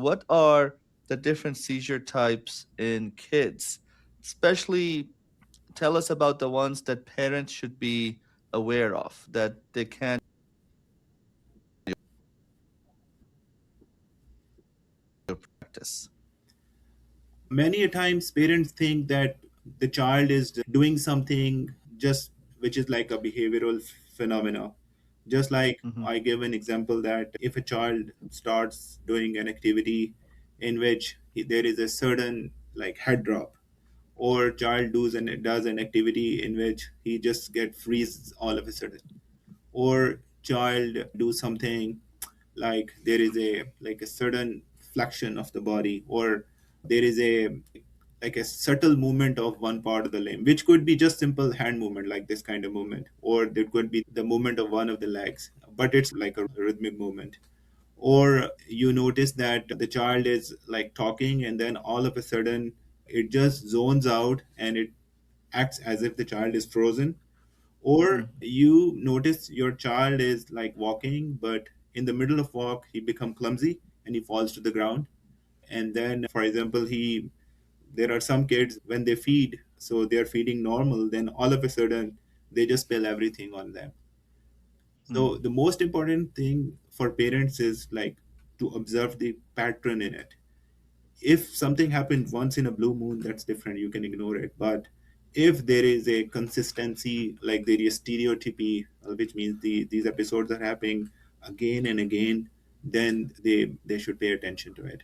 what are the different seizure types in kids? Especially tell us about the ones that parents should be aware of that they can't practice. Many a times parents think that the child is doing something just which is like a behavioral phenomena. Just like Hmm. I give an example that if a child starts doing an activity in which there is a certain like head drop, or child does an activity in which he just get freezes all of a sudden, or child do something like there is a certain flexion of the body, or there is a subtle movement of one part of the limb, which could be just simple hand movement like this kind of movement, or there could be the movement of one of the legs, but it's like a rhythmic movement. Or you notice that the child is like talking and then all of a sudden it just zones out and it acts as if the child is frozen. Or Mm-hmm. you notice your child is like walking, but in the middle of walk he become clumsy and he falls to the ground. And then for example, he there are some kids when they feed, so they're feeding normal, then all of a sudden they just spill everything on them. So the most important thing for parents is like to observe the pattern in it. If something happened once in a blue moon, that's different, you can ignore it. But if there is a consistency, like there is stereotypy, which means these episodes are happening again and again, then they should pay attention to it.